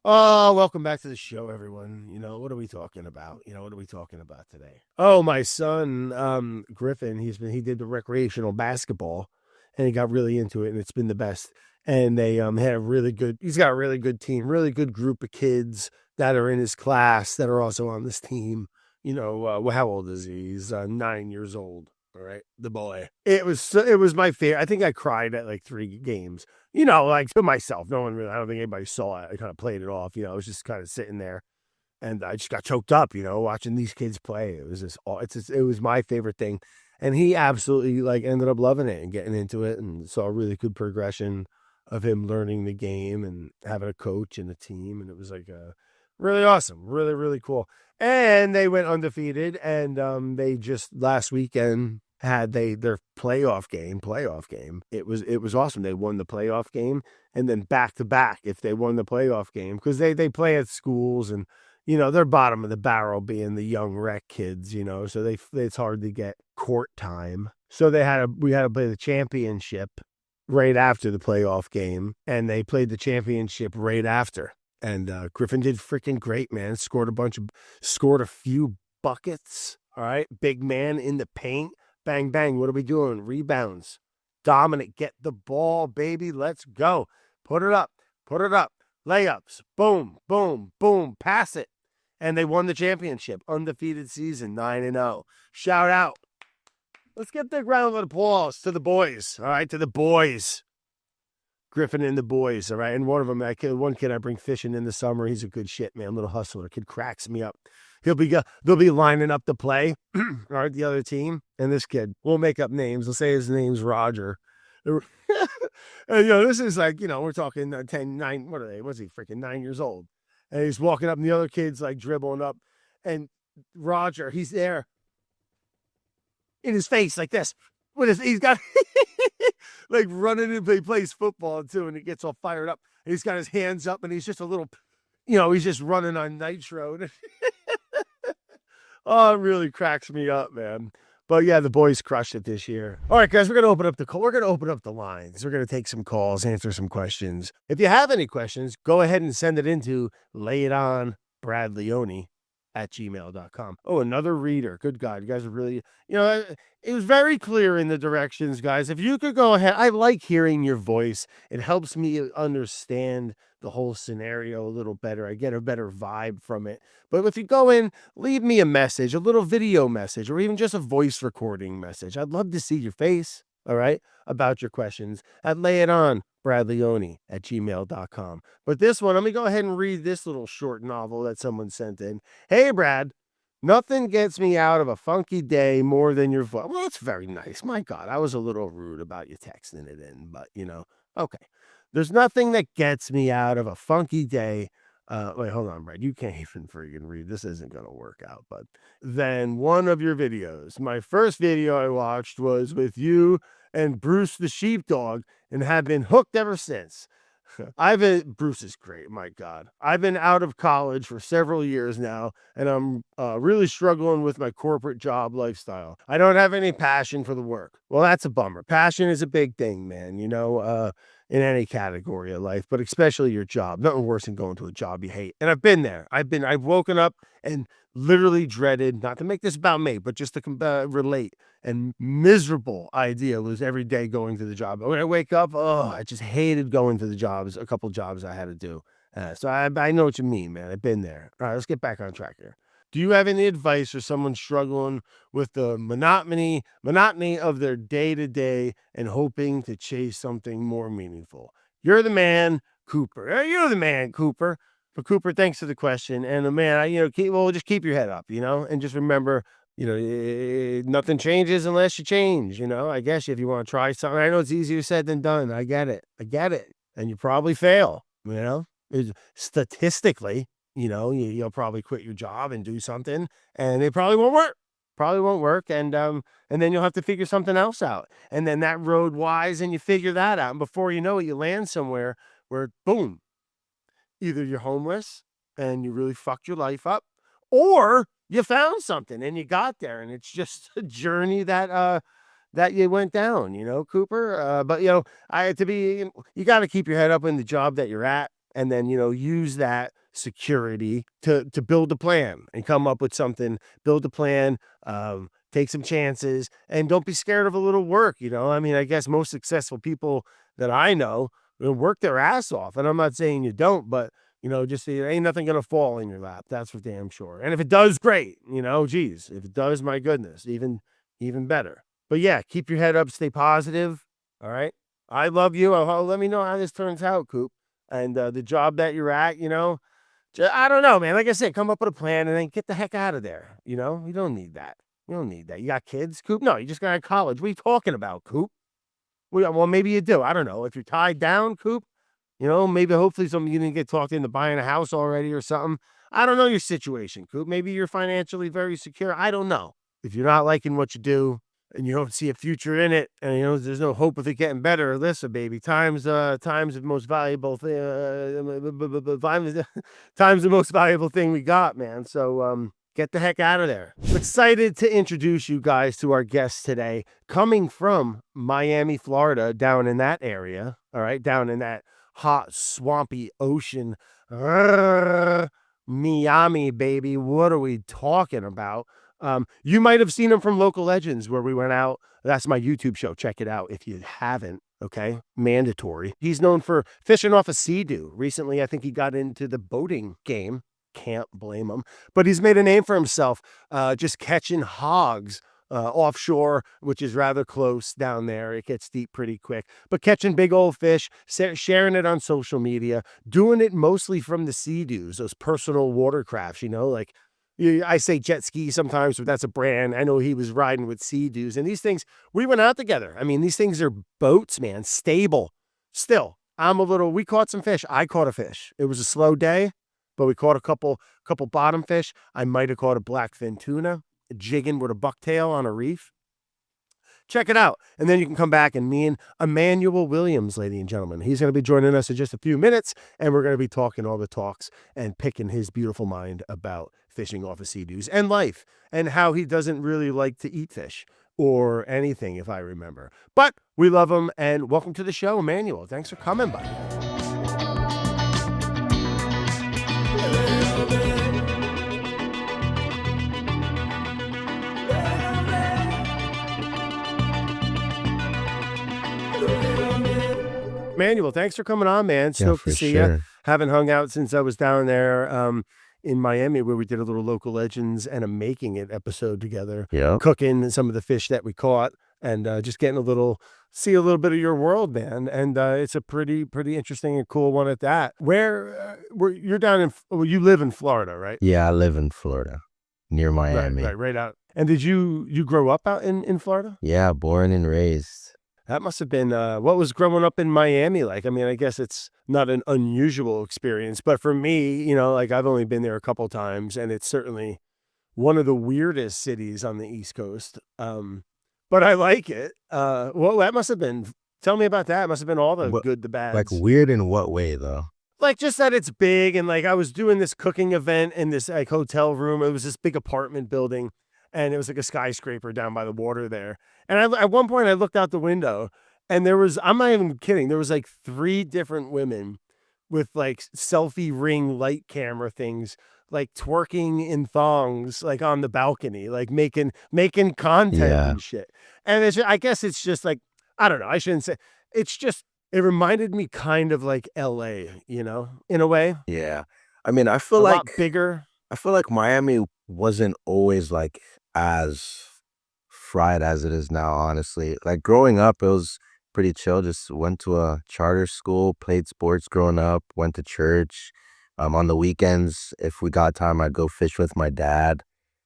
Oh, welcome back to the show, everyone. What are we talking about? What are we talking about today? Oh, my son, Griffin, he did the recreational basketball and he got really into it and it's been the best. And they had a he's got a really good team, really good group of kids that are in his class that are also on this team. How old is he? He's 9 years old. All right, the boy. It was my favorite. I think I cried at like 3 games. Like to myself. No one really. I don't think anybody saw it. I kind of played it off. I was just kind of sitting there, and I just got choked up. Watching these kids play. It was it was my favorite thing, and he absolutely like ended up loving it and getting into it, and saw a really good progression of him learning the game and having a coach and a team, and it was like really awesome, really really cool. And they went undefeated, and they just last weekend had their playoff game. It was awesome. They won the playoff game, and then back to back if they won the playoff game, because they play at schools, and they're bottom of the barrel being the young rec kids, so it's hard to get court time. So we had to play the championship right after the playoff game, and they played the championship right after. And Griffin did freaking great, man. Scored a few buckets. All right, big man in the paint. Bang, bang. What are we doing? Rebounds. Dominant. Get the ball, baby. Let's go. Put it up. Put it up. Layups. Boom, boom, boom. Pass it. And they won the championship. Undefeated season, 9-0. Shout out. Let's get the round of applause to the boys. All right, to the boys. Griffin and the boys, all right? And one of them, one kid I bring fishing in the summer. He's a good shit, man. Little hustler. Kid cracks me up. They'll be lining up to play, all right, the other team. And this kid, we'll make up names. We'll say his name's Roger. And, this is like, we're talking 10, 9, what are they? What's he, freaking 9 years old? And he's walking up and the other kid's like dribbling up. And Roger, he's there in his face like this. He's got like running in, he plays football too, and he gets all fired up. And he's got his hands up, and he's just a little, he's just running on nitro. Oh, it really cracks me up, man. But yeah, the boys crushed it this year. All right, guys, we're gonna open up the lines. We're gonna take some calls, answer some questions. If you have any questions, go ahead and send it into layitonbradleone at gmail.com. Oh, another reader. Good God. You guys are really, it was very clear in the directions, guys. If you could go ahead, I like hearing your voice. It helps me understand the whole scenario a little better. I get a better vibe from it. But if you go in, leave me a message, a little video message, or even just a voice recording message. I'd love to see your face, all right, about your questions. I'd lay it on. Bradleone at gmail.com. But this one, let me go ahead and read this little short novel that someone sent in. Hey, Brad, nothing gets me out of a funky day more than your voice. Well, that's very nice. My God, I was a little rude about you texting it in, but okay. There's nothing that gets me out of a funky day. Wait, hold on, Brad. You can't even freaking read. This isn't going to work out. But then one of your videos. My first video I watched was with you and Bruce the sheepdog, and have been hooked ever since. Bruce is great. My God. I've been out of college for several years now, and I'm really struggling with my corporate job lifestyle. I don't have any passion for the work. Well, that's a bummer. Passion is a big thing, man, in any category of life, but especially your job. Nothing worse than going to a job you hate. And I've been there. I've woken up and literally dreaded, not to make this about me, but just to relate, and miserable idea was every day going to the job. When I wake up, I just hated going to the jobs, a couple jobs I had to do. So I know what you mean, man. I've been there. All right, let's get back on track here. Do you have any advice for someone struggling with the monotony of their day-to-day and hoping to chase something more meaningful? You're the man, Cooper. You're the man, Cooper. But Cooper, thanks for the question. And man, just keep your head up, and just remember, nothing changes unless you change, I guess if you want to try something. I know it's easier said than done. I get it. And you probably fail, statistically, you'll probably quit your job and do something and it probably won't work. And then you'll have to figure something else out. And then that road wise, and you figure that out. And before you know it, you land somewhere where boom, either you're homeless and you really fucked your life up, or you found something and you got there, and it's just a journey that you went down, Cooper. But you got to keep your head up in the job that you're at. and then, use that security to build a plan and come up with something, build a plan, take some chances, and don't be scared of a little work. I mean, I guess most successful people that I know work their ass off. And I'm not saying you don't, but just there ain't nothing going to fall in your lap. That's for damn sure. And if it does, great. Geez, if it does, my goodness, even better. But yeah, keep your head up, stay positive. All right. I love you. Let me know how this turns out, Coop. And the job that you're at, I don't know, man. Like I said, come up with a plan and then get the heck out of there. You don't need that. You don't need that. You got kids, Coop? No, you just got out of college. What are you talking about, Coop? Well, maybe you do. I don't know. If you're tied down, Coop, maybe hopefully you didn't get talked into buying a house already or something. I don't know your situation, Coop. Maybe you're financially very secure. I don't know. If you're not liking what you do and you don't see a future in it, and there's no hope of it getting better, listen, baby, time's the most valuable thing. Time's the most valuable thing we got, man. So get the heck out of there. I'm excited to introduce you guys to our guest today, coming from Miami, Florida, down in that area. All right, down in that hot, swampy ocean. Miami, baby. What are we talking about? You might have seen him from Local Legends, where we went out. That's my YouTube show. Check it out if you haven't. Okay, mandatory. He's known for fishing off a Sea-Doo. Recently, I think he got into the boating game. Can't blame him. But he's made a name for himself just catching hogs offshore, which is rather close down there. It gets deep pretty quick. But catching big old fish, sharing it on social media, doing it mostly from the Sea-Doos, those personal watercrafts, like I say jet ski sometimes, but that's a brand. I know he was riding with Sea-Doos. And these things, we went out together. I mean, these things are boats, man, stable. Still, we caught some fish. I caught a fish. It was a slow day, but we caught a couple bottom fish. I might have caught a blackfin tuna, jigging with a bucktail on a reef. Check it out. And then you can come back and me and Emmanuel Williams, ladies and gentlemen. He's going to be joining us in just a few minutes, and we're going to be talking all the talks and picking his beautiful mind about fishing off of Sea-Doos and life and how he doesn't really like to eat fish or anything, if I remember. But we love him, and welcome to the show, Emmanuel. Thanks for coming, buddy. Emmanuel, thanks for coming on, man. Stoked to see you. Haven't hung out since I was down there in Miami, where we did a little Local Legends and a Making It episode together. Yeah, cooking some of the fish that we caught and just getting see a little bit of your world, man. And it's a pretty interesting and cool one at that. Where you're down you live in Florida, right? Yeah, I live in Florida, near Miami. Right out. And did you grow up out in Florida? Yeah, born and raised. That must have been, what was growing up in Miami like? I mean, I guess it's not an unusual experience, but for me, I've only been there a couple times, and it's certainly one of the weirdest cities on the East Coast. But I like it. Well, that must have been, tell me about that. It must have been all the good, the bad. Like weird in what way, though? Like just that it's big, and I was doing this cooking event in this hotel room. It was this big apartment building. And it was like a skyscraper down by the water there. And at one point I looked out the window, and I'm not even kidding, there was 3 different women with selfie ring light camera things, twerking in thongs, on the balcony, making content and shit. And I guess it's just I don't know, I shouldn't say, it's just, it reminded me kind of like LA, in a way. Yeah. I mean, I feel a lot bigger. I feel like Miami wasn't always as fried as it is now, honestly. Growing up, it was pretty chill. Just went to a charter school, played sports growing up, went to church. On the weekends, if we got time, I'd go fish with my dad.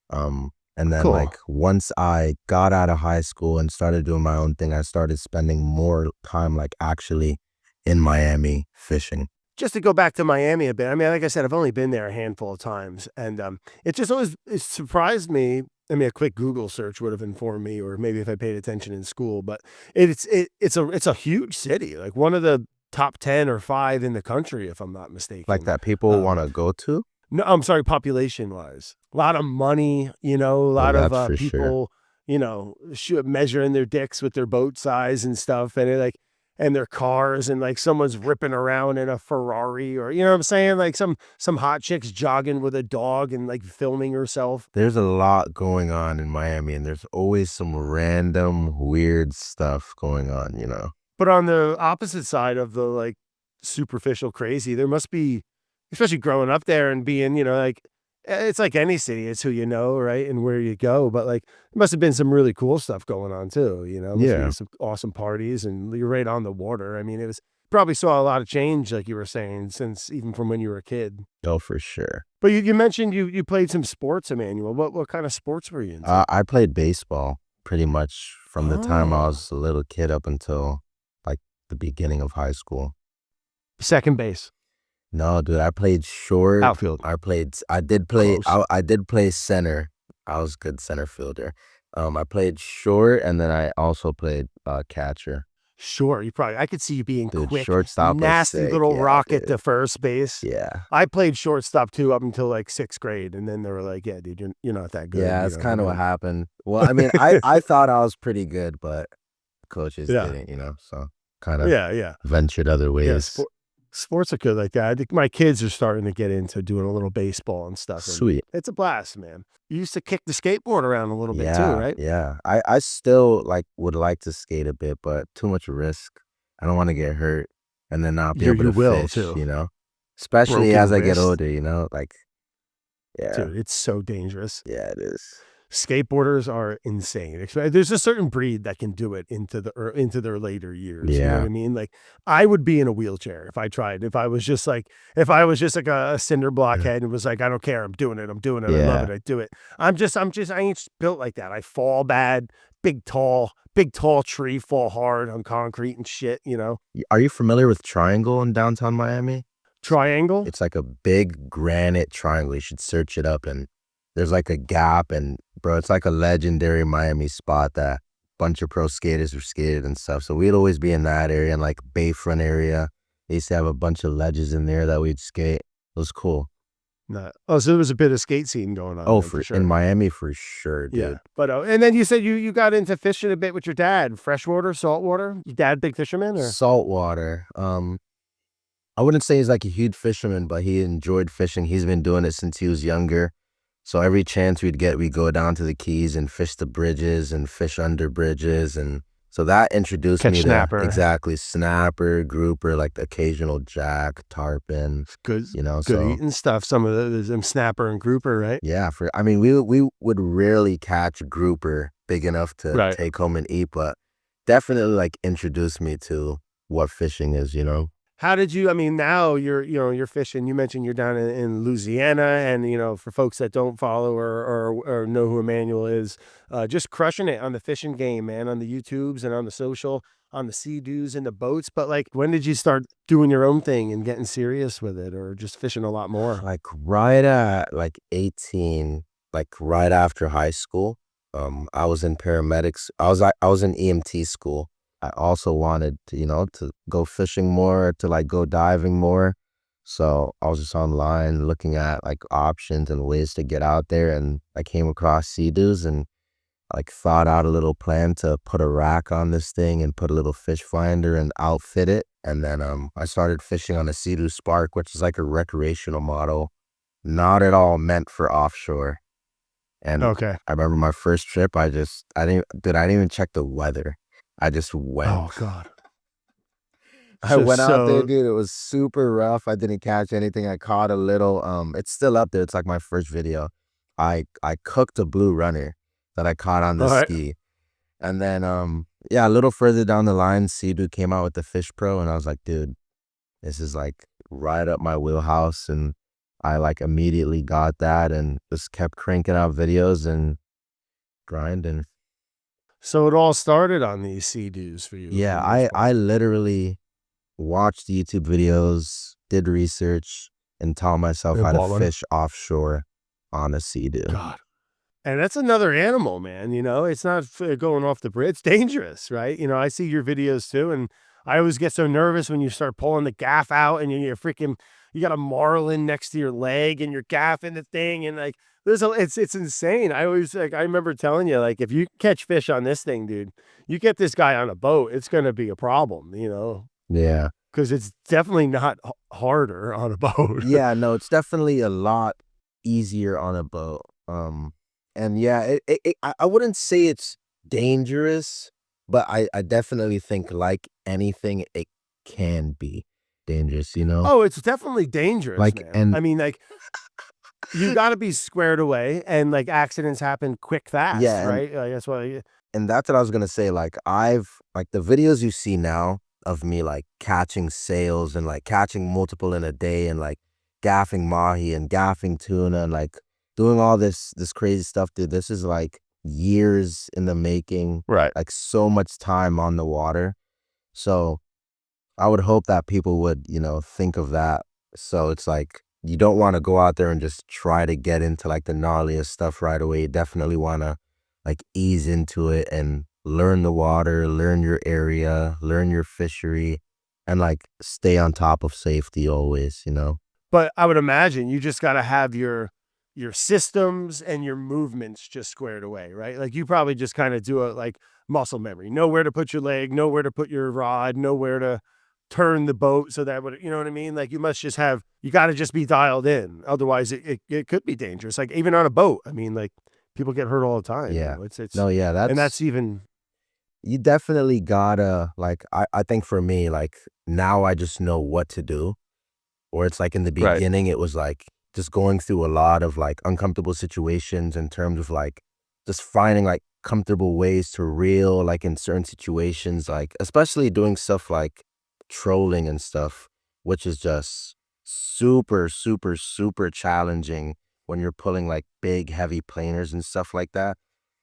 And then cool. Once I got out of high school and started doing my own thing, I started spending more time actually in Miami fishing. Just to go back to Miami a bit, I mean, like I said, I've only been there a handful of times, and it just always surprised me. I mean, a quick Google search would have informed me, or maybe if I paid attention in school. But it's a huge city, one of the top 10 or 5 in the country, if I'm not mistaken. That people want to go to? No, I'm sorry, population wise, a lot of money, a lot of people, measuring their dicks with their boat size and stuff, and and their cars, and like someone's ripping around in a Ferrari, or you know what I'm saying, like some hot chick's jogging with a dog and like filming herself. There's a lot going on in Miami, and there's always some random weird stuff going on, you know? But on the opposite side of the like superficial crazy, there must be, especially growing up there and being, you know, like it's like any city, it's who you know, right? And where you go. But like there must have been some really cool stuff going on too, you know, must be Yeah. some awesome parties, and you're right on the water. I mean, it was probably saw a lot of change, like you were saying, since even from when you were a kid. Oh, for sure. But you mentioned you played some sports, Emmanuel. What kind of sports were you into? I played baseball pretty much from the time I Oh, was a little kid up until like the beginning of high school. second base, No, dude, I played short. outfield, close. I did play center. I was a good center fielder. I played short, and then I also played catcher. Sure, I could see you being Dude, quick, shortstop was nasty sick. little Yeah, rocket dude. to first base. Yeah. I played shortstop too up until like sixth grade, and then they were like, "Yeah, dude, you're not that good." Yeah, You that's know, we're kind of what gonna, happened. Well, I mean, I thought I was pretty good, but coaches yeah, didn't, you know, so kind of yeah, yeah, ventured other yeah. ways. Sports are good like that. I think my kids are starting to get into doing a little baseball and stuff, and Sweet. it's a blast, man. You used to kick the skateboard around a little bit too, Yeah, right? yeah. I still like would like to skate a bit, but too much risk. I don't want to get hurt and then not be able You to will fish, too. you know? Especially Broken as I get wrist, older, you know? Like, yeah, dude. It's so dangerous. yeah, it is. Skateboarders are insane. There's a certain breed that can do it into their later years. You know what Yeah, I mean? Like I would be in a wheelchair if I tried. If I was just like a cinder block yeah, head and was like, I don't care, I'm doing it. I'm doing it. I love yeah. it. I do it. I ain't built like that. I fall bad, big tall tree, fall hard on concrete and shit, you know. Are you familiar with Triangle in downtown Miami? Triangle? It's like a big granite triangle. You should search it up, and there's like a gap, and bro, it's like a legendary Miami spot that a bunch of pro skaters were skated and stuff. So we'd always be in that area, and like Bayfront area. They used to have a bunch of ledges in there that we'd skate. It was cool. No. Oh, so there was a bit of skate scene going on Oh, then for for in sure. Miami for sure, Yeah. dude. But and then you said you got into fishing a bit with your dad, freshwater, saltwater. Your dad big fisherman or? Saltwater. I wouldn't say he's like a huge fisherman, but he enjoyed fishing. He's been doing it since he was younger. So every chance we'd get, we'd go down to the Keys and fish the bridges and fish under bridges. And so that introduced Catch me to snapper. exactly snapper, grouper, like the occasional jack, tarpon, Good you know. good So eating stuff. Some of them snapper and grouper, right? yeah, I mean, we would rarely catch a grouper big enough to Right. take home and eat, but definitely like introduced me to what fishing is, you know. How did you, I mean, now you're fishing. You mentioned you're down in Louisiana, and, you know, for folks that don't follow or know who Emmanuel is, just crushing it on the fishing game, man, on the YouTubes and on the social, on the sea-doos and the boats. But like, when did you start doing your own thing and getting serious with it, or just fishing a lot more? Like right at like 18, like right after high school, I was in paramedics. I was in EMT school. I also wanted to, you know, to go fishing more, to like go diving more. So I was just online looking at like options and ways to get out there, and I came across Sea-Doos and like thought out a little plan to put a rack on this thing and put a little fish finder and outfit it. And then I started fishing on a Sea-Doo Spark, which is like a recreational model, not at all meant for offshore. And Okay. I remember my first trip, I didn't even check the weather. I just went. Oh God. I So went out there, so dude. It was super rough. I didn't catch anything. I caught a little. It's still up there. It's like my first video. I cooked a blue runner that I caught on the all right. ski. And then yeah, a little further down the line, Sea-Doo came out with the Fish Pro, and I was like, dude, this is like right up my wheelhouse. And I like immediately got that and just kept cranking out videos and grinding. So it all started on these sea-doos for you, for Yeah, the most part. I literally watched YouTube videos, did research, and taught myself And how to bought one. fish offshore on a Sea-Doo. God. And that's another animal, man. You know, it's not going off the bridge. It's dangerous, right? You know, I see your videos too, and I always get so nervous when you start pulling the gaff out and you're freaking you got a marlin next to your leg and you're gaffing the thing. And like, it's insane. I always I remember telling you, like, if you catch fish on this thing, dude, you get this guy on a boat, it's going to be a problem, Yeah. because it's definitely not harder on a boat. Yeah, no, it's definitely a lot easier on a boat. And yeah, I wouldn't say it's dangerous, but I definitely think like anything, it can be dangerous, Oh, it's definitely dangerous, Like, man. and I mean, like, you got to be squared away, and like accidents happen quick, fast, yeah, right? Like, that's why. and that's what I was gonna say. Like the videos you see now of me like catching sails and like catching multiple in a day and like gaffing mahi and gaffing tuna and like doing all this crazy stuff, dude. This is like years in the making, Right. like so much time on the water. So I would hope that people would, think of that. So it's like you don't want to go out there and just try to get into like the gnarliest stuff right away. You definitely want to like ease into it and learn the water, learn your area, learn your fishery, and like stay on top of safety always, But I would imagine you just got to have your systems and your movements just squared away, right? Like you probably just kind of do a like muscle memory, know where to put your leg, know where to put your rod, know where to turn the boat so that would, you know what I mean? Like you must just have, you got to just be dialed in. Otherwise it could be dangerous. Like even on a boat, I mean, like people get hurt all the time. Yeah. It's, No, yeah, and that's even, you definitely gotta like I think for me, like now I just know what to do. Or it's like in the right. beginning, it was like just going through a lot of like uncomfortable situations in terms of like just finding like comfortable ways to reel like in certain situations, like especially doing stuff like trolling and stuff, which is just super, super, super challenging when you're pulling like big, heavy planers and stuff like that.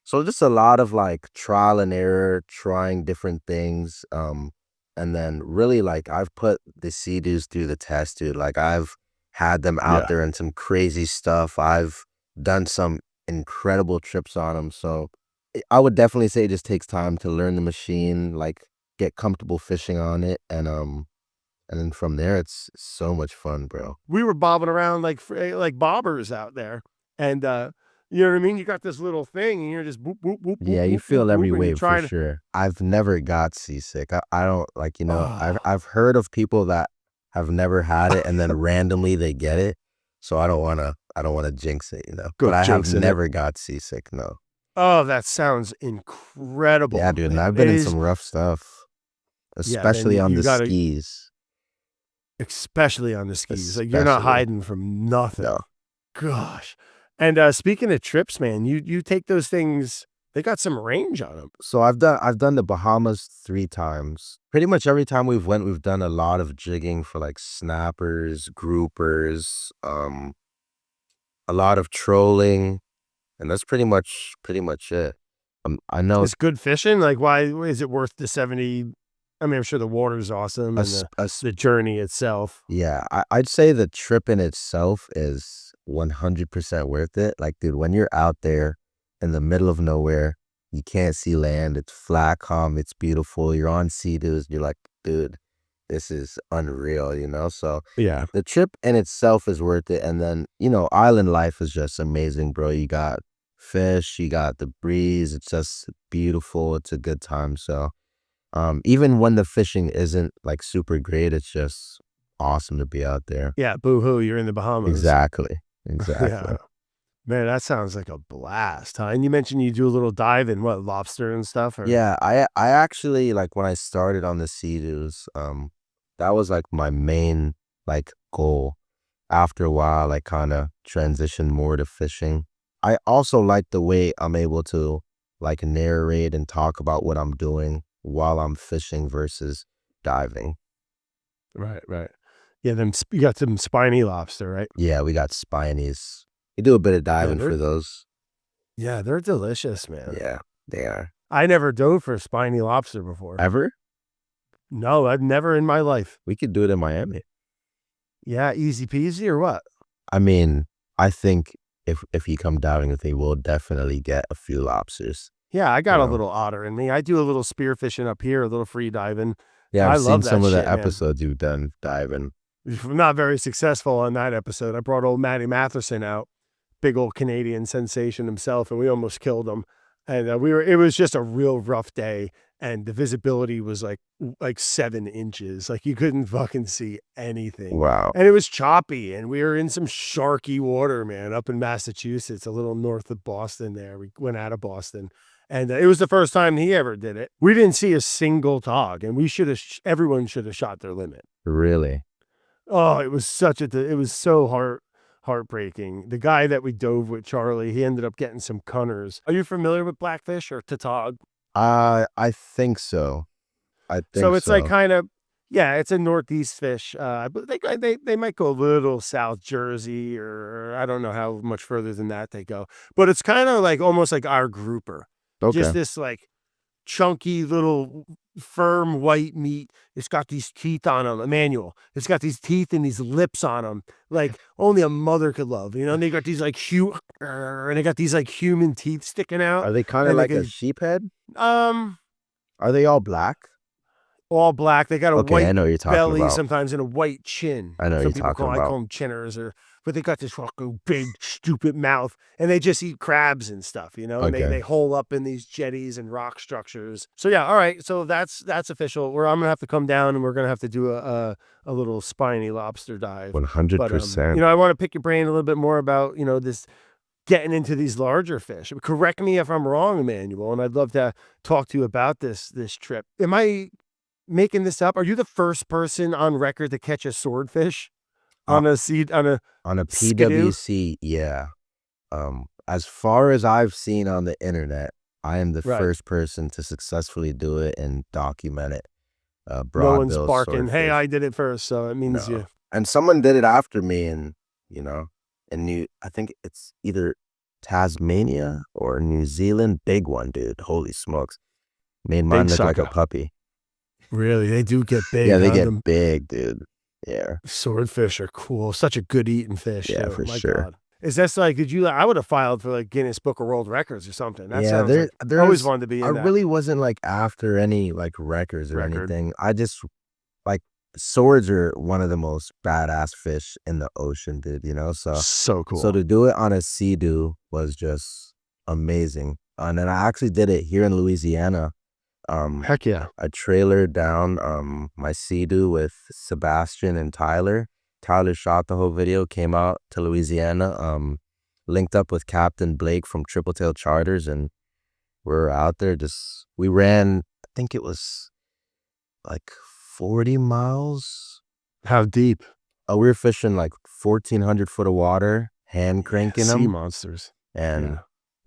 So just a lot of like trial and error, trying different things. And then really like I've put the Sea-Doos through the test, dude. Like I've had them out there in some crazy stuff. I've done some incredible trips on them. So I would definitely say it just takes time to learn the machine, like get comfortable fishing on it. And then from there, it's so much fun, bro. We were bobbing around like bobbers out there. And, you know what I mean? You got this little thing and you're just boop, boop, boop, boop, Yeah, you boop, boop, feel every boop, and you're wave for trying to, sure. I've never got seasick. I don't like, oh, I've heard of people that have never had it and then randomly they get it. So I don't wanna jinx it, go but I have jinxing it. never got seasick, no. Oh, that sounds incredible. Yeah, dude, and man. I've been It in is, some rough stuff, yeah, man, especially on you the got to, skis. especially on the skis. Like you're not Especially. hiding from nothing. No. Gosh. And speaking of trips, man, you take those things, they got some range on them. So I've done the Bahamas 3 times. Pretty much every time we've done a lot of jigging for like snappers, groupers, a lot of trolling, and that's pretty much it. I know It's good fishing. Like, why is it worth the 70? I mean, I'm sure the water's awesome and the journey itself. yeah, I'd say the trip in itself is 100% worth it. Like, dude, when you're out there in the middle of nowhere, you can't see land, it's flat, calm, it's beautiful, you're on Sea-Doos, you're like, dude, this is unreal, So Yeah. the trip in itself is worth it. And then, island life is just amazing, bro. You got fish, you got the breeze, it's just beautiful, it's a good time. So even when the fishing isn't like super great, it's just awesome to be out there. Yeah. Boo hoo. You're in the Bahamas. Exactly. Yeah. Man, that sounds like a blast, huh? And you mentioned you do a little dive in what, lobster and stuff? Or? Yeah, I actually like when I started on the Sea-Doos, that was like my main like goal. After a while, I kind of transitioned more to fishing. I also like the way I'm able to like narrate and talk about what I'm doing while I'm fishing versus diving. Right. Yeah. You got some spiny lobster, right? Yeah, we got spinies. We do a bit of diving they're- for those. Yeah. They're delicious, man. Yeah, they are. I never dove for spiny lobster before. Ever? No, I've never in my life. We could do it in Miami. Yeah. Easy peasy or what? I mean, I think if you come diving with me, we'll definitely get a few lobsters. Yeah. I got a Wow. little otter in me. I do a little spear fishing up here, a little free diving. Yeah, I I've seen love some that of the shit, man. episodes you've done diving. Not very successful on that episode. I brought old Matty Matherson out, big old Canadian sensation himself, and we almost killed him. And it was just a real rough day. And the visibility was like 7 inches. Like you couldn't fucking see anything. Wow. And it was choppy. And we were in some sharky water, man, up in Massachusetts, a little north of Boston there. We went out of Boston. And it was the first time he ever did it. We didn't see a single tog. And we should have, everyone should have shot their limit. Really? Oh, it was it was so heartbreaking. The guy that we dove with, Charlie, he ended up getting some cunners. Are you familiar with blackfish or tautog? I think so. So it's like kind of, yeah, it's a northeast fish. But they might go a little South Jersey, or I don't know how much further than that they go. But it's kind of like almost like our grouper. Okay. Just this like chunky little firm white meat. It's got these teeth on them. Emmanuel, it's got these teeth and these lips on them, like only a mother could love. You know, and they got these like and they got these like human teeth sticking out. Are they kind of like a sheep head? Are they all black? All black. They got a white I know you're talking belly about. Sometimes and a white chin. I know Some you're people talking I about. call them chinners, but they got this fucking big stupid mouth, and they just eat crabs and stuff, you know. And Okay. they hole up in these jetties and rock structures. So yeah, all right. So that's official. I'm gonna have to come down and we're gonna have to do a little spiny lobster dive. 100%. You know, I want to pick your brain a little bit more about, you know, this getting into these larger fish. Correct me if I'm wrong, Emmanuel, and I'd love to talk to you about this trip. Am I making this up? Are you the first person on record to catch a swordfish on a PWC? Yeah. As far as I've seen on the internet, I am the first person to successfully do it and document it. No one's barking, swordfish. Hey, I did it first, so it means you. And someone did it after me, and you know, I think it's either Tasmania or New Zealand. Big one, dude. Holy smokes. Made mine look like a puppy. Really? They do get big. Yeah, they get big, dude. Yeah. Swordfish are cool. Such a good eating fish. Yeah, for sure. God. Is that like, I would have filed for like Guinness Book of World Records or something. That yeah, I always wanted to be in that. I really wasn't like after any like records or anything. I just like, swords are one of the most badass fish in the ocean, dude, you know? So cool. So to do it on a Sea-Doo was just amazing. And then I actually did it here in Louisiana. Heck yeah. I trailered down my Sea-Doo with Sebastian and Tyler. Tyler shot the whole video, came out to Louisiana, linked up with Captain Blake from Triple Tail Charters, and we're out there we ran, I think it was like 40 miles. How deep? We were fishing like 1,400 foot of water, hand cranking them. Sea monsters. And,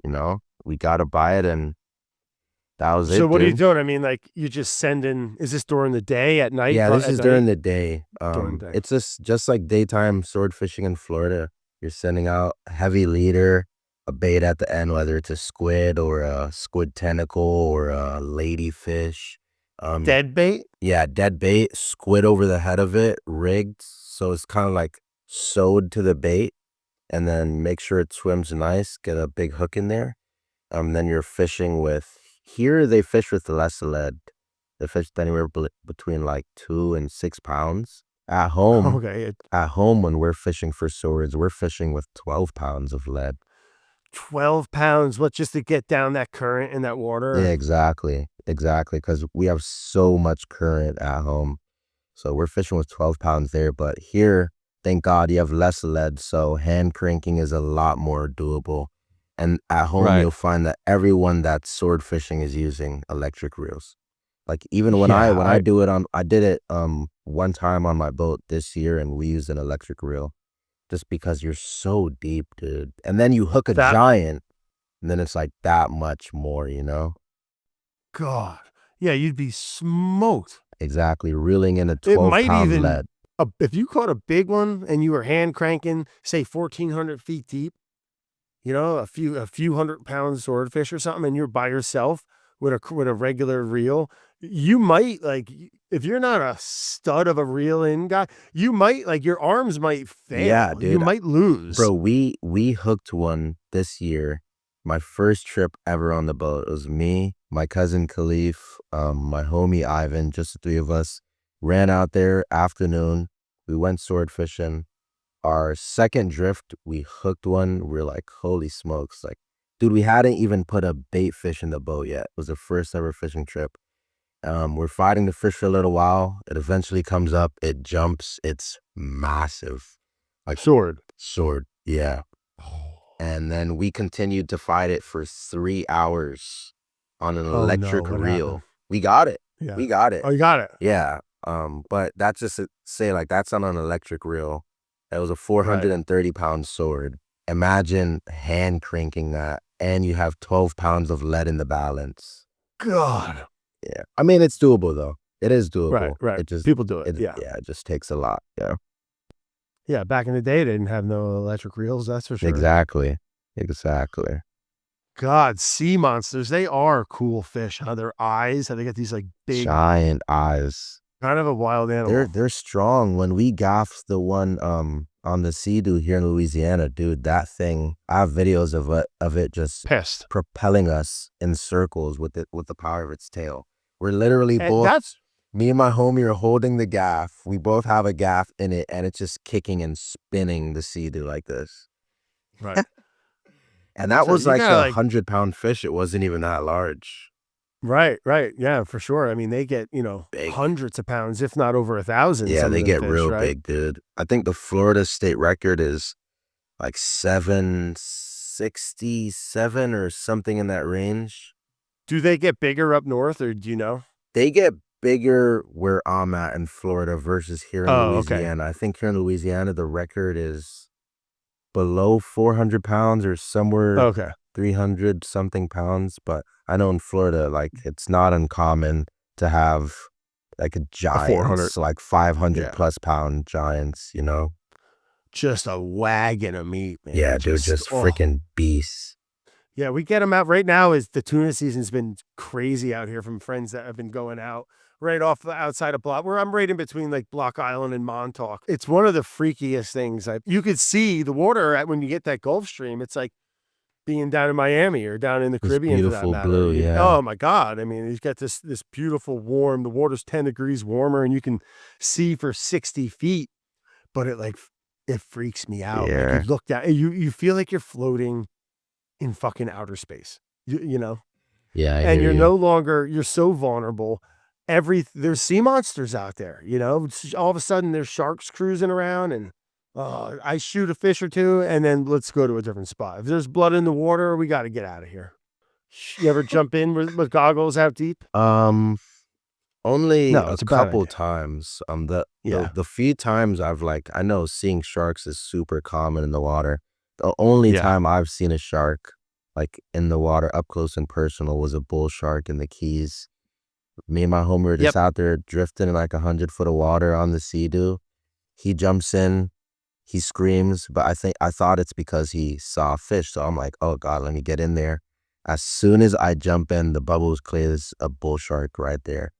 you know, we got to buy it, and that was it. So what are you doing? I mean, like, you just sending, is this during the day, at night? Yeah, this is during the day. It's just like daytime sword fishing in Florida. You're sending out a heavy leader, a bait at the end, whether it's a squid or a squid tentacle or a ladyfish. Dead bait? Yeah, dead bait, squid over the head of it, rigged. So it's kind of like sewed to the bait, and then make sure it swims nice, get a big hook in there. Then you're fishing with, here they fish with less lead. They fish anywhere between like 2 and 6 pounds. At home, when we're fishing for swords, we're fishing with 12 pounds of lead. 12 pounds, what, just to get down that current in that water? Yeah, exactly, because we have so much current at home. So we're fishing with 12 pounds there, but here, thank God, you have less lead, so hand cranking is a lot more doable. And at home, you'll find that everyone that's sword fishing is using electric reels. Like even when I do it I did it one time on my boat this year, and we used an electric reel. Just because you're so deep, dude. And then you hook a giant, and then it's like that much more, you know? God. Yeah, you'd be smoked. Exactly. Reeling in a 12-pound lead. If you caught a big one and you were hand cranking, say 1,400 feet deep, you know, a few 100-pound swordfish or something, and you're by yourself with a regular reel, you might, like, if you're not a stud of a reel in guy, you might, like, your arms might fail. Yeah, dude. You might lose. Bro, we hooked one this year. My first trip ever on the boat. It was me, my cousin Khalif, my homie Ivan, just the three of us. Ran out there afternoon. We went sword fishing. Our second drift, we hooked one. We're like, holy smokes. Like, dude, we hadn't even put a bait fish in the boat yet. It was the first ever fishing trip. We're fighting the fish for a little while. It eventually comes up. It jumps. It's massive. Like Sword. Yeah. And then we continued to fight it for 3 hours on an electric reel. Happened? We got it. Yeah. We got it. Oh, you got it. Yeah. But that's just to say, like, that's on an electric reel. It was a 430-pound sword. Imagine hand cranking that, and you have 12 pounds of lead in the balance. God. Yeah. I mean, it's doable though. It is doable. Right. It just, people do it. Yeah, it just takes a lot. Yeah. Yeah, back in the day, they didn't have no electric reels, that's for sure. Exactly. God, sea monsters, they are cool fish, huh? Their eyes, how they got these like big giant eyes. Kind of a wild animal. They're strong. When we gaffed the one on the Sea-Doo here in Louisiana, dude, that thing, I have videos of it just pissed, propelling us in circles with the power of its tail. We're literally me and my homie are holding the gaff. We both have a gaff in it, and it's just kicking and spinning the Sea-Doo like this. Right. And that was like a 100-pound fish. It wasn't even that large. Right. Yeah, for sure. I mean, they get, big. Hundreds of pounds, if not over 1,000. Yeah, they get real big, dude. I think the Florida state record is like 767 or something in that range. Do they get bigger up north, or do you know? They get bigger where I'm at in Florida versus here in Louisiana. Okay. I think here in Louisiana, the record is below 400 pounds or somewhere 300 something pounds. But I know in Florida, like, it's not uncommon to have like a giant, like 500 plus pound giants, Just a wagon of meat, man. Yeah, dude, just freaking beasts. Yeah, we get them out right now. Is the tuna season's been crazy out here from friends that have been going out right off the outside of Block, where I'm right in between like Block Island and Montauk. It's one of the freakiest things. You could see the water when you get that Gulf Stream. It's like being down in Miami or down in the Caribbean for that matter. Blue, yeah. Oh my God. I mean, you've got this beautiful warm, the water's 10 degrees warmer and you can see for 60 feet, but it freaks me out. Yeah. Like you look down, you feel like you're floating in fucking outer space, you know? Yeah. And you're so vulnerable. There's sea monsters out there, all of a sudden there's sharks cruising around and I shoot a fish or two and then let's go to a different spot. If there's blood in the water, we got to get out of here. You ever jump in with goggles out deep? Only a couple times. The few times I know seeing sharks is super common in the water. The only time I've seen a shark like in the water up close and personal was a bull shark in the Keys. Me and my homie were just out there drifting in like 100 foot of water on the Sea-Doo. He jumps in, he screams, but I thought it's because he saw a fish. So I'm like, oh God, let me get in there. As soon as I jump in, the bubble was clear. There's a bull shark right there.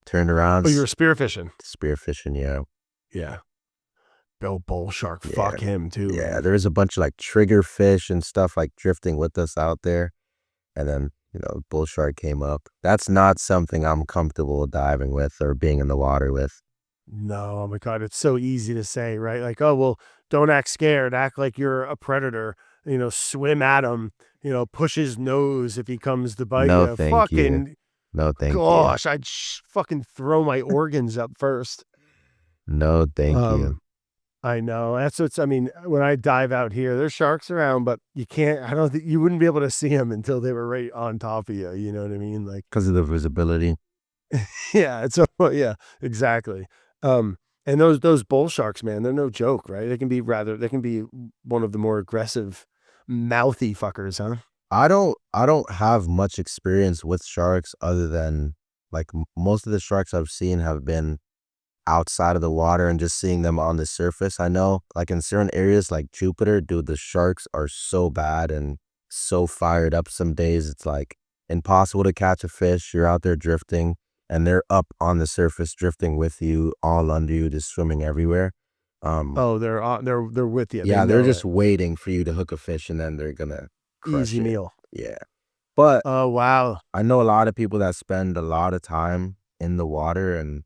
Turned around. Oh, you were spearfishing? Spearfishing, yeah. Yeah. Bill bull shark, fuck him too. Yeah, there's a bunch of like trigger fish and stuff like drifting with us out there. And then, bull shark came up. That's not something I'm comfortable diving with or being in the water with. No, oh my God, it's so easy to say, right? Like, oh, well, don't act scared. Act like you're a predator. Swim at him. Push his nose if he comes to bite you. Thank you. No, thank you. Gosh, I'd fucking throw my organs up first. No, thank you. I know. When I dive out here, there's sharks around, but you wouldn't be able to see them until they were right on top of you. You know what I mean? Like, because of the visibility. Yeah. Exactly. And those bull sharks, man, they're no joke, right? They can be one of the more aggressive, mouthy fuckers, huh? I don't have much experience with sharks other than like most of the sharks I've seen have been outside of the water and just seeing them on the surface. I know like in certain areas like Jupiter, dude, the sharks are so bad and so fired up some days. It's like impossible to catch a fish. You're out there drifting and they're up on the surface drifting with you, all under you, just swimming everywhere. They're with you. Yeah, they're just waiting for you to hook a fish and then they're gonna crush easy it. meal. Yeah. But oh wow, I know a lot of people that spend a lot of time in the water and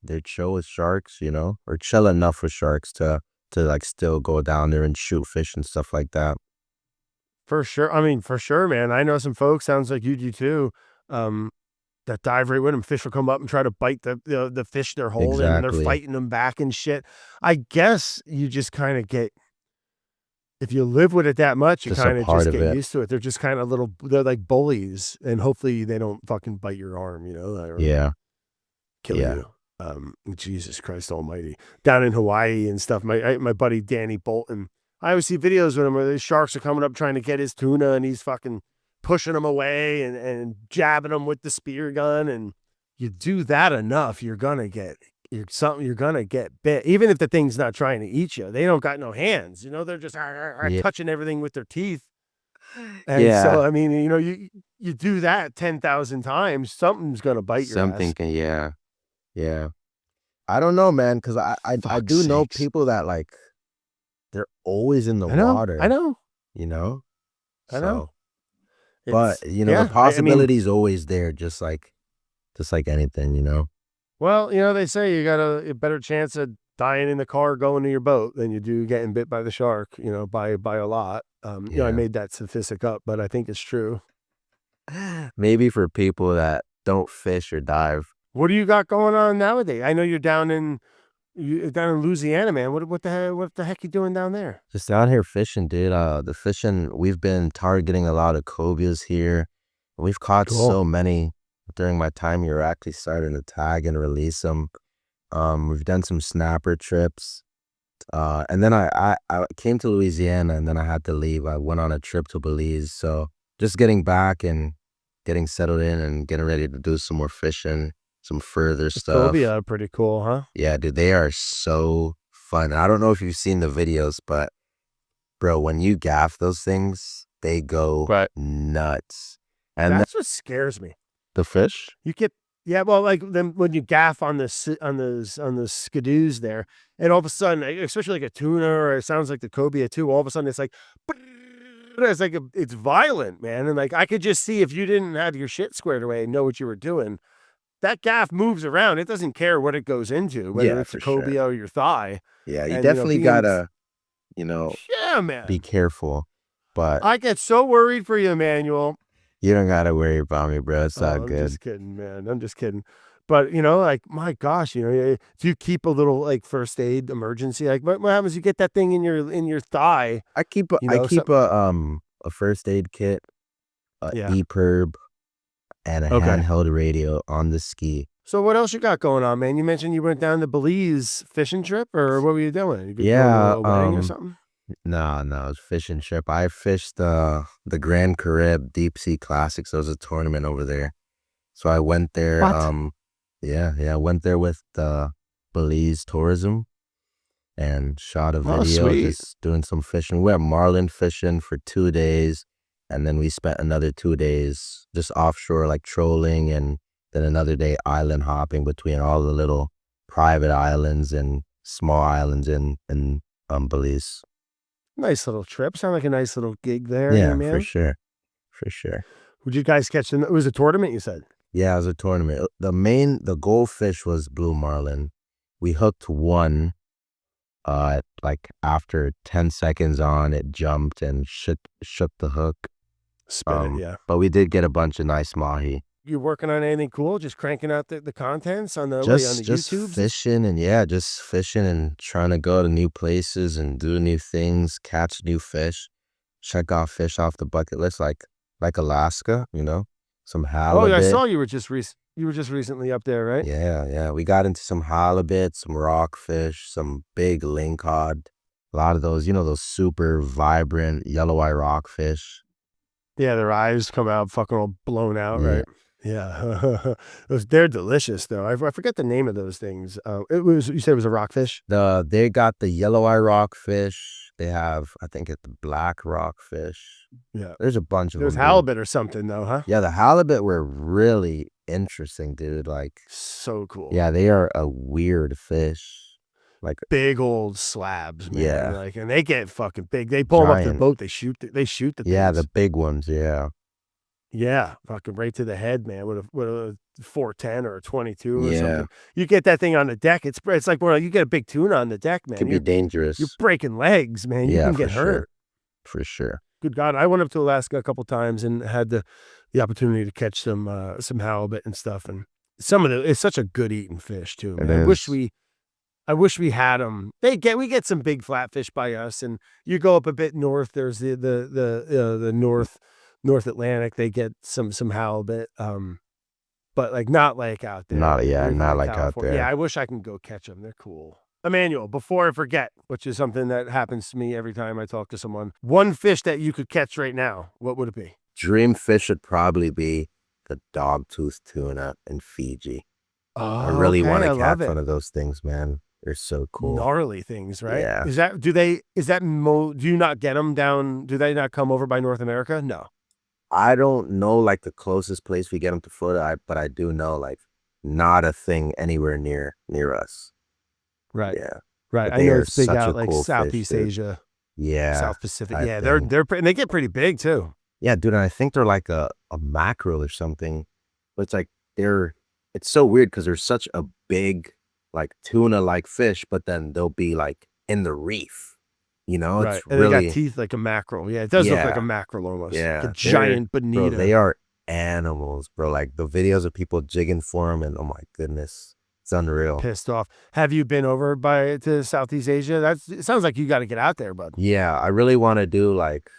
they're chill with sharks, you know, or chill enough with sharks to like still go down there and shoot fish and stuff like that. For sure. I mean, for sure, man. I know some folks, sounds like you do too, that dive right with them. Fish will come up and try to bite the fish they're holding, and they're Exactly. fighting them back and shit. I guess you just kind of get, if you live with it that much, you Just a kind of part just of get it. used to it. They're just kind of they're like bullies, and hopefully they don't fucking bite your arm, you know, or Yeah. kill Yeah. you. Jesus Christ Almighty. Down in Hawaii and stuff, my buddy Danny Bolton, I always see videos with him where the sharks are coming up trying to get his tuna, and he's fucking pushing them away and jabbing them with the spear gun. And you do that enough, you're gonna get bit. Even if the thing's not trying to eat you, they don't got no hands. You know, they're just Yeah. touching everything with their teeth. And Yeah. so, I mean, you know, you do that 10,000 times, something's gonna bite your Something ass. can, yeah. Yeah. I don't know, man, because I Fuck's do know sakes. people that like they're always in the I know, I water, know, you know? I know. So, but It's you know, the yeah, I mean, possibility is always there, just like anything, you know? well, you know, they say you got a better chance of dying in the car going to your boat than you do getting bit by the shark, you know, by a lot. You know, I Yeah. made that statistic up, but I think it's true. Maybe for people that don't fish or dive. What do you got going on nowadays? I know you're down in Louisiana, man. What the heck you doing down there? Just out here fishing, dude. The fishing, we've been targeting a lot of cobias here. We've caught Cool. so many during my time here. We're actually starting to tag and release them. We've done some snapper trips. And then I came to Louisiana and then I had to leave. I went on a trip to Belize. So just getting back and getting settled in and getting ready to do some more fishing, some further The stuff. cobia are pretty cool, huh? Yeah, dude, they are so fun. I don't know if you've seen the videos, but bro, when you gaff those things, they go Right. nuts. And That's what scares me. the fish? You get yeah, well, like then when you gaff on on the skidoos there, and all of a sudden, especially like a tuna, or it sounds like the cobia too. All of a sudden, it's like it's like it's violent, man. And like I could just see, if you didn't have your shit squared away and know what you were doing, that gaff moves around. It doesn't care what it goes into, whether Yeah, it's the for sure. cobia or your thigh. Yeah, you And you know, definitely being gotta, you know, yeah, be man. careful. But I get so worried for you, Emmanuel. you don't gotta worry about me, bro. It's all Oh, I'm good. just kidding, man. I'm just kidding. But you know, like my gosh, you know, do you keep a little like first aid emergency? Like what happens? You get that thing in your thigh, you I know, keep something. a first aid kit, a Yeah. EPIRB, and a Okay. handheld radio on the ski. So what else you got going on, man? You mentioned you went down to Belize fishing trip, or what were you doing? You going to Yeah, a wedding or something? no, it was fishing trip. I fished the Grand Carib Deep Sea Classics. There was a tournament over there. So I went there, What? I went there with the Belize Tourism and shot a Oh, video sweet. just doing some fishing. We went marlin fishing for 2 days, and then we spent another 2 days just offshore, like trolling, and then another day island hopping between all the little private islands and small islands in Belize. Nice little trip. Sound like a nice little gig there, Yeah, for man. sure. For sure. Would you guys catch it was a tournament, you said? Yeah, it was a tournament. The goldfish was blue marlin. We hooked one, like after 10 seconds on, it jumped and shook the hook. Spit it, yeah. But we did get a bunch of nice mahi. You working on anything cool? Just cranking out the contents on the on the Just YouTubes? fishing and yeah, just fishing and trying to go to new places and do new things, catch new fish, check off fish off the bucket list, like Alaska, you know, some Oh, yeah, I halibut. saw you were just recently up there, right? Yeah. We got into some halibut, some rockfish, some big lingcod. A lot of those, you know, those super vibrant yellow eye rockfish. Yeah, their eyes come out fucking all blown out, Yeah. right? Yeah. They're delicious though. I forget the name of those things. You said it was a rockfish? They got the yellow eye rockfish. They have, I think it's the black rockfish. Yeah. There's a bunch of There's them, dude. halibut or something though, huh? Yeah, the halibut were really interesting, dude. Like, So cool. yeah, they are a weird fish. Like, Big old slabs, man. yeah, Like, and they get fucking big. They pull them up to the giant. boat. They shoot the Yeah, the things. big ones. Yeah. Yeah, fucking right to the head, man. With a 410 or a 22 or Yeah, something. You get that thing on the deck. It's like, well, you get a big tuna on the deck, man. could be You're dangerous. breaking legs, man. You Yeah, can for get sure. hurt. For sure. Good God, I went up to Alaska a couple times and had the opportunity to catch some halibut and stuff. And it's such a good eating fish too, It man. is. I wish we had them. We get some big flatfish by us, and you go up a bit north. There's the North Atlantic. They get some halibut, but like not like out there, Not, man. yeah, not In like out California. Yeah, there. I wish I can go catch them. They're cool. Emmanuel, before I forget, which is something that happens to me every time I talk to someone, one fish that you could catch right now, what would it be? Dream fish would probably be the dogtooth tuna in Fiji. I Oh, really want okay. I to love catch it. one of those things, man. They're so cool. Gnarly things, right? Yeah. Do you not get them down? Do they not come over by North America? No. I don't know like the closest place we get them to Florida, but I do know like not a thing anywhere near us. Right. Yeah. Right. But I they know are it's big such out a like cool fish, Southeast dude. Asia, Yeah. South Pacific. I Yeah, think. and they get pretty big too. Yeah, dude, and I think they're like a mackerel or something. But it's like it's so weird because they're such a big like tuna like fish, but then they'll be like in the reef. You know, Right. it's And they got really teeth like a mackerel. Yeah, it does look like a yeah, mackerel almost. Like a yeah. giant Bro, bonita. they are animals, bro. Like the videos of people jigging for them, and oh my goodness, it's unreal. Pissed off. Have you been over to Southeast Asia? It sounds like you got to get out there, bud. Yeah, I really want to do like,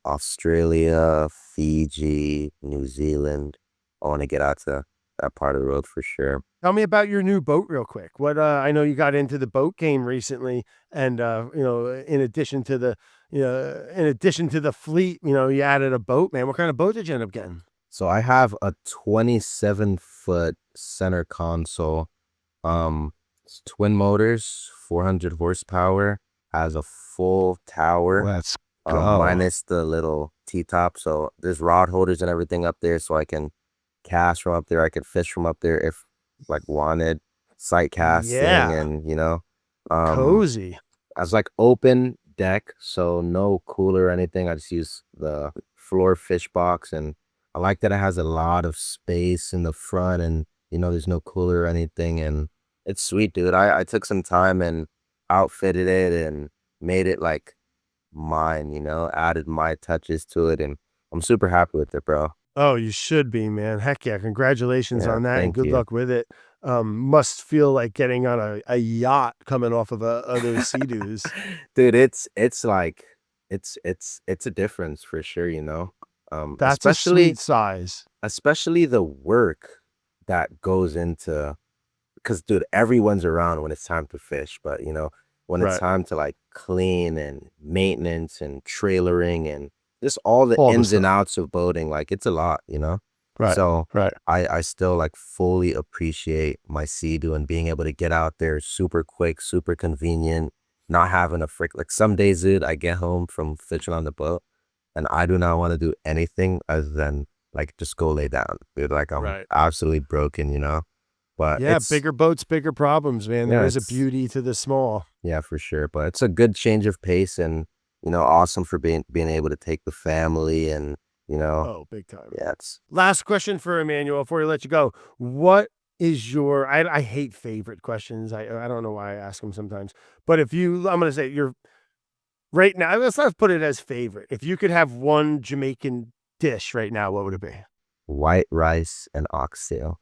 Australia, Fiji, New Zealand. I want to get out to that part of the world for sure. Tell me about your new boat real quick. I know you got into the boat game recently, and in addition to the fleet, you added a boat, man. What kind of boat did you end up getting? So I have a 27-foot center console. It's twin motors, 400 horsepower, has a full tower. Let's go. Minus the little T-top. So there's rod holders and everything up there, so I can cast from up there. I could fish from up there if like wanted, sight casting. Yeah. And Cozy. as like open deck, so no cooler or anything. I just use the floor fish box, and I like that it has a lot of space in the front, and there's no cooler or anything, and it's sweet, dude. I took some time and outfitted it and made it like mine, added my touches to it, and I'm super happy with it, bro. Oh, you should be, man. Heck yeah. Congratulations Yeah, on that, and thank good you. luck with it. Must feel like getting on a yacht coming off of those Sea-Doos. Dude, it's like it's a difference for sure, That's a sweet size. especially the work that goes into, because dude, everyone's around when it's time to fish, but when it's Right. time to like clean and maintenance and trailering and just all the All the ins and stuff. outs of boating, like it's a lot, Right. So Right. I still like fully appreciate my Sea-Doo and being able to get out there super quick, super convenient, not having a like some days, dude, I get home from fishing on the boat and I do not want to do anything other than like just go lay down, dude. Like I'm Right. absolutely broken, but Yeah, it's bigger boats, bigger problems, man. Yeah, There is a it's- beauty to the small. yeah, for sure. But it's a good change of pace, and awesome for being able to take the family, and Oh, big time. yeah, it's Last question for Emmanuel before we let you go. What is your, I hate favorite questions. I don't know why I ask them sometimes, but I'm going to say right now, let's not put it as favorite. If you could have one Jamaican dish right now, what would it be? white rice and oxtail.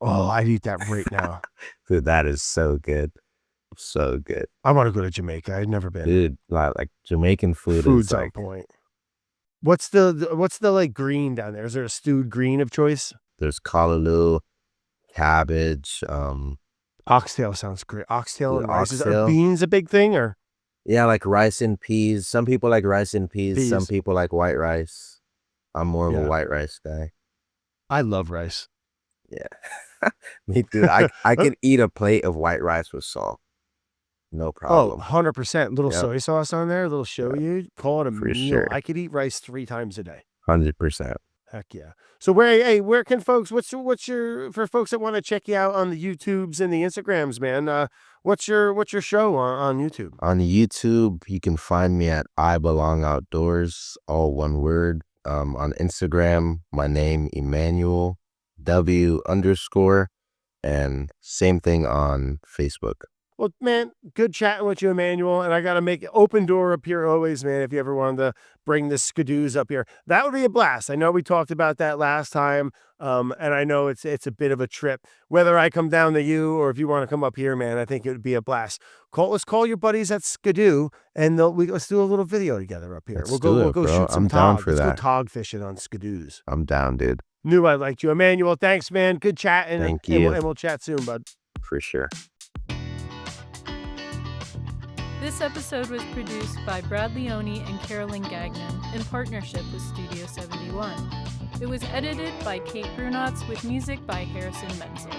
Oh, I'd eat that right now. Dude, that is so good. So good. I want to go to Jamaica. I've never been. Dude, like Jamaican food Food's is on like, point. What's the like green down there? Is there a stewed green of choice? there's callaloo, cabbage, Oxtail sounds great. Oxtail Dude, and rice. Are oxtail. beans a big thing or? yeah, like rice and peas. Some people like rice and peas. Some Peas. people like white rice. I'm more of Yeah. a white rice guy. I love rice. Yeah. Me too. I could eat a plate of white rice with salt. No Oh, problem. 100%. Little Yep. soy sauce on there, a little shoyu. Call it a For meal. sure. I could eat rice 3 times a day. 100%. Heck yeah. So where can folks, what's your, for folks that want to check you out on the YouTubes and the Instagrams, man, what's your show on YouTube? On YouTube, you can find me at I Belong Outdoors, all one word. on Instagram, my name, Emmanuel W_, and same thing on Facebook. Well, man, good chatting with you, Emmanuel. And I got to make an open door up here always, man, if you ever wanted to bring the skidoos up here. That would be a blast. I know we talked about that last time. And I know it's a bit of a trip. Whether I come down to you or if you want to come up here, man, I think it would be a blast. Let's call your buddies at Skidoo, and let's do a little video together up here. We'll go shoot some tog. Let's go tog fishing on Skidoos. I'm down, dude. Knew I liked you. Emmanuel, thanks, man. Good chatting. Thank you. And we'll chat soon, bud. For sure. This episode was produced by Leone and Carolyn Gagnon in partnership with Studio 71. It was edited by Kate Brunotts with music by Harrison Menzel.